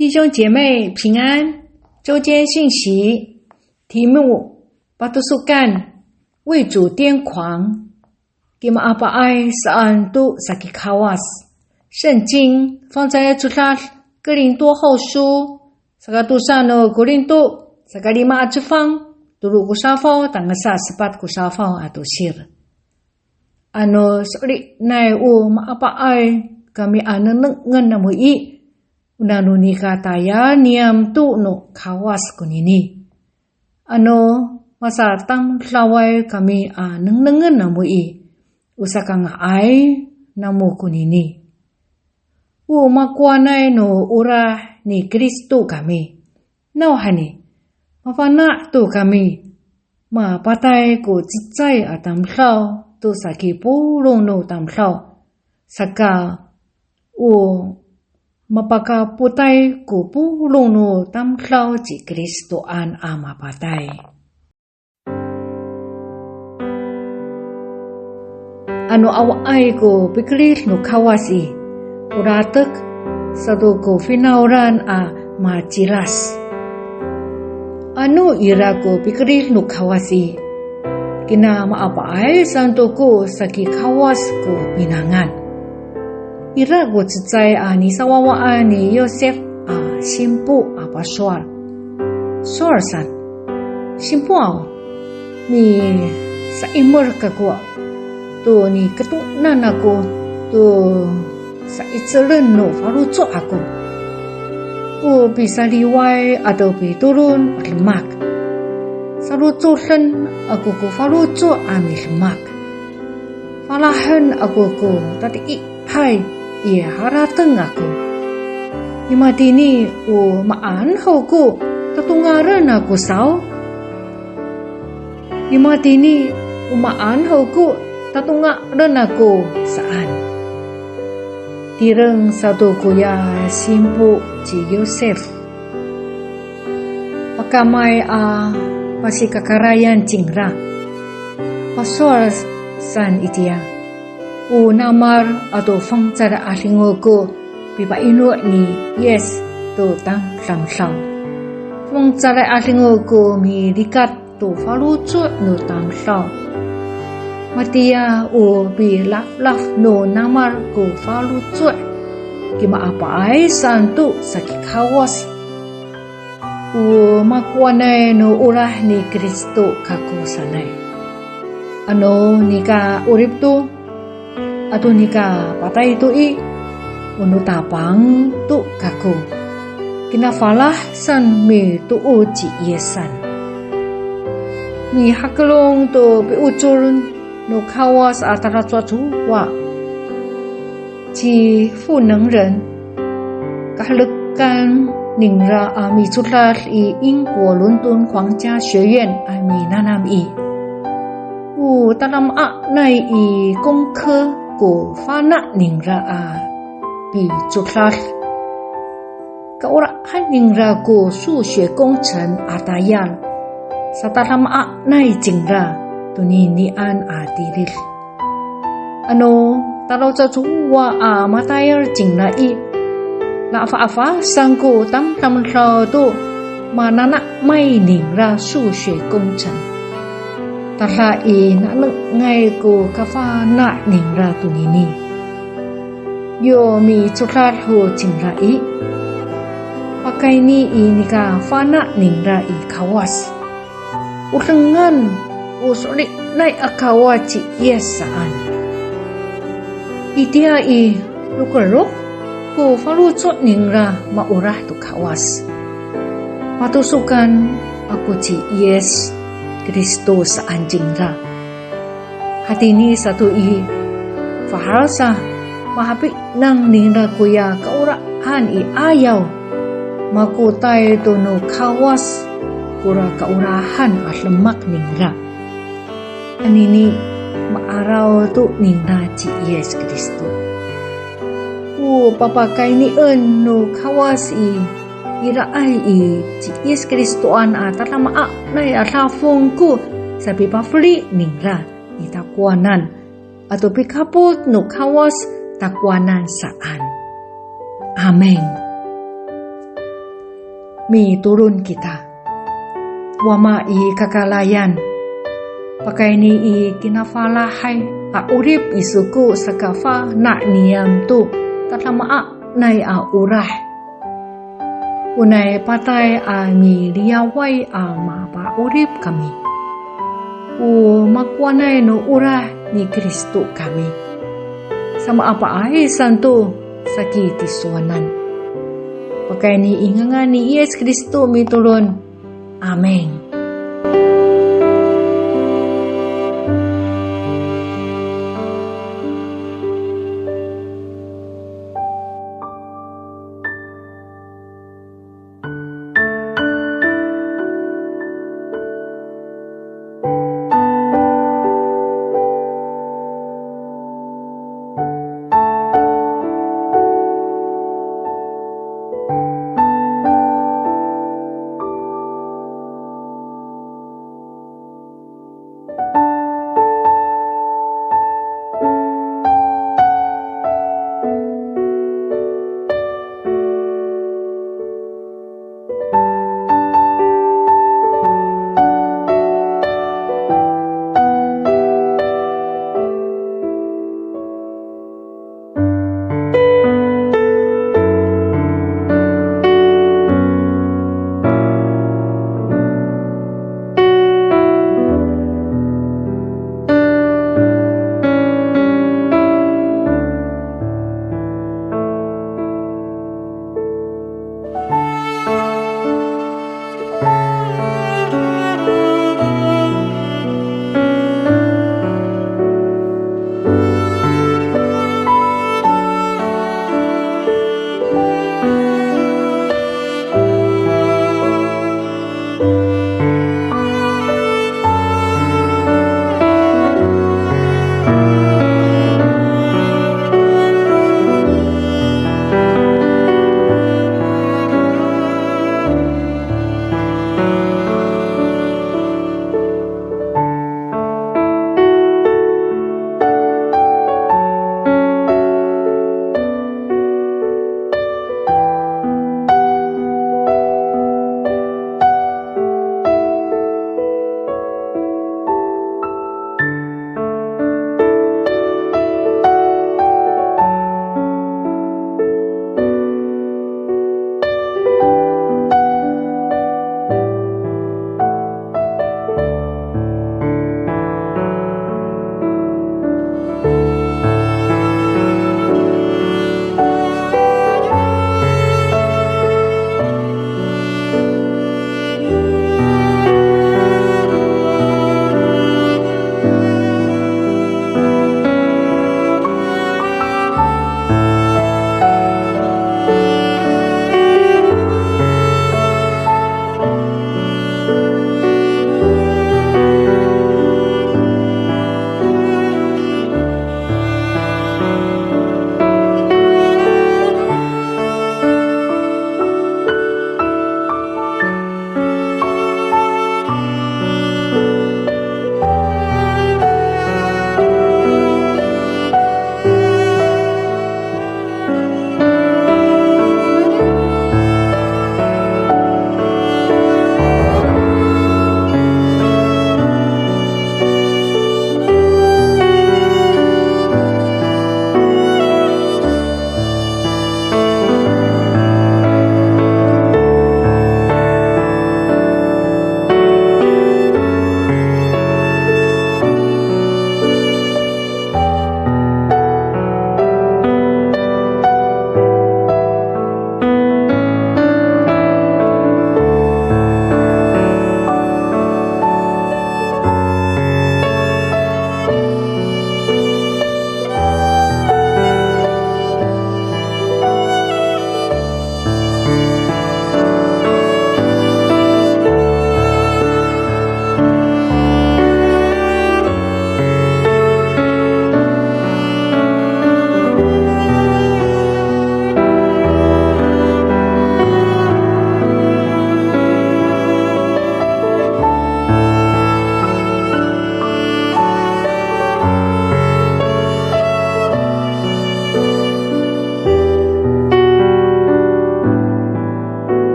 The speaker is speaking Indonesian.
弟兄姐妹平安，周间信息题目巴杜苏干为主癫狂 Gima apa ai saan tu sakit kawas 圣经放在主拉哥林多后书 Sakatusano Korinto Sakalima at Jufang Turu kusafaw tangasa sapat kusafaw at usir sorry nai maapa ai kami ngan namui unanuni kataya niam tu no kawas kunini masa tam lawai kami ngan namui usakang ai namu kunini makuanay no ura ni Kristo kami nauhani mapana tu kami mapatay ko cicay at tamlaw tu sakipulong no tamlaw saka mapakaputay ko pulong no tamlaw si Kristo an mapatay. Away ko pikrit no kawasi uratak sa ko finauran machiras. Ira ko pikrit no kawasi kina maapaay santo ko sa kikawas ko pinangan. Ira ko tsitsay ni sawawaan ni Yosef simpu paswal. Sorsan simpu mi sa imur ka ko to ni ketunan ako to sa itselun no faruco ako bisa liway atau turun lemak sarucohan ako ko faruco lemak falahan ako ko tati hai harateng ako imadini maanhaw ko tatungaran ako saw imadini maanhaw ko tatungaran ako saan tireng satu kuya simpu si Yosef pakamay pasi kakarayan cingra pasol san itiya namar atau fangcara alingo ko pipa ino ni yes to tang samsam fangcara alingo ko mi dikat to faluco no tamsaw Matia bi laf no namar ko faluco kima apa ay santo sakikawas makuanay no ulah ni Kristo kako sanay nika urip to ato nika patay to tapang to kako kinafalah san mi tuo ci yesan mi hakalong to piuculun no kawas atara cuacuwa ci fu能人 kahlekan ningra mi cutlal英国伦敦皇家学院mi nanam tanam nay công科 ko fana ningra bi cutlal kaurahan ningra ko 数学工程 atayal satalam nay jingra tuninian tiril taraw sa tuwa matayar jingra la afa sangko tam sa to manana may ningra 数学工程 tala ngay ko kafana ningra tunini yo mi cuklar ho jingra pakai ni nika fana ningra kawas ulengan usuli nai akawaci yesaan itia lukarok ko faluco ningra maurah tu kawas matusukan aku ci yes Kristo sa anjingra hati ni satu faharsa mahapi nang ningra kuya kaurahan ayaw makutay to no kawas kura kaurahan at lemak ningra anini maaraw to ningra ci Yes Kristo papakay ni no kawas iraay ci Yes Kristo tatama na atafong ko sa pipafli ningra itakwanan ato pikapot no kawas takwanan saan. Amen. mi turun kita. Wama i kakalayan. Pakai ni i kinafalahai a urip isuku sakafa na niam tu tatlama nai a urah. Unai patai a mi liawai a ma ba urip kami. Makwanai no urah ni Kristo kami. Sama apa ai santo sakiti suanan. Pakai ni ingangan ni Yesus Kristo mi turun. Amen.